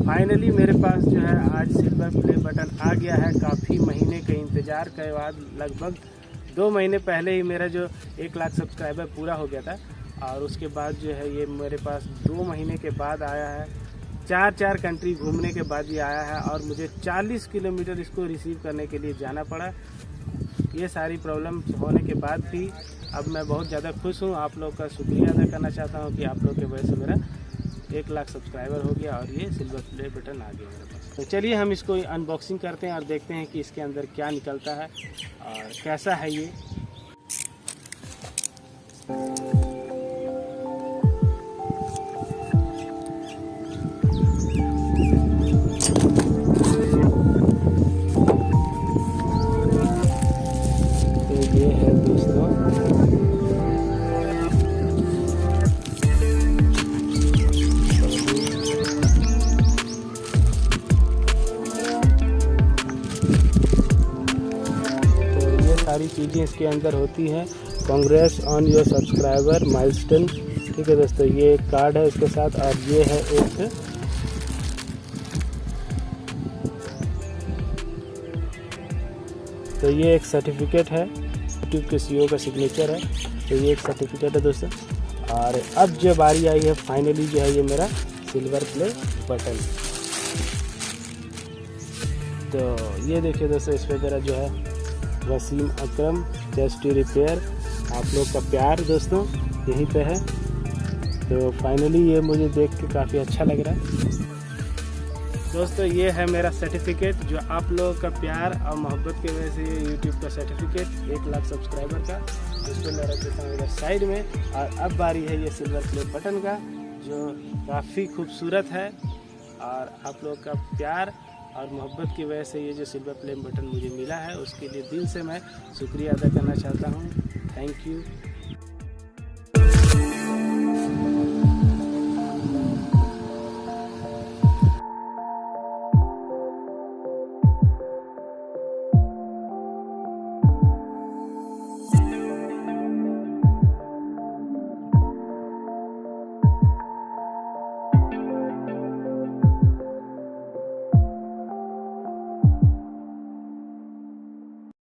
Finally मेरे पास जो है आज सिल्वर प्ले बटन आ गया है। काफ़ी महीने के इंतज़ार के बाद, लगभग 2 महीने पहले ही मेरा जो 1 लाख सब्सक्राइबर पूरा हो गया था, और उसके बाद जो है ये मेरे पास 2 महीने के बाद आया है। 4 कंट्री घूमने के बाद ये आया है, और मुझे 40 किलोमीटर इसको रिसीव करने के लिए जाना पड़ा। ये सारी प्रॉब्लम होने के बाद भी अब मैं बहुत ज़्यादा खुश हूँ। आप लोग का शुक्रिया अदा करना चाहता हूँ कि आप लोग की वजह से मेरा 1 लाख सब्सक्राइबर हो गया और ये सिल्वर प्ले बटन आ गया मेरे पास। तो चलिए हम इसको अनबॉक्सिंग करते हैं और देखते हैं कि इसके अंदर क्या निकलता है और कैसा है ये। तो ये है दोस्तों, सारी चीज़ें इसके अंदर होती हैं। Congress on your subscriber milestone, ठीक है दोस्तों। ये एक कार्ड है इसके साथ, और ये है एक तो ये एक सर्टिफिकेट है, यूट्यूब के CEO का सिग्नेचर है। तो ये एक सर्टिफिकेट है दोस्तों। और अब जो बारी आई है फाइनली जो है ये मेरा सिल्वर प्ले बटन। तो ये देखिए दोस्तों, इस पर मेरा जो है वसीम अकरम JustU रिपेयर, आप लोग का प्यार दोस्तों यहीं पे है। तो फाइनली ये मुझे देख के काफ़ी अच्छा लग रहा है दोस्तों। ये है मेरा सर्टिफिकेट, जो आप लोगों का प्यार और मोहब्बत की वजह से ये यूट्यूब का सर्टिफिकेट 1 लाख सब्सक्राइबर का, जिसको मैं रख देता हूँ इधर साइड में। और अब बारी है ये सिल्वर प्ले बटन का, जो काफ़ी खूबसूरत है। और आप लोग का प्यार और मोहब्बत की वजह से ये जो सिल्वर प्ले बटन मुझे मिला है, उसके लिए दिल से मैं शुक्रिया अदा करना चाहता हूँ। Thank you.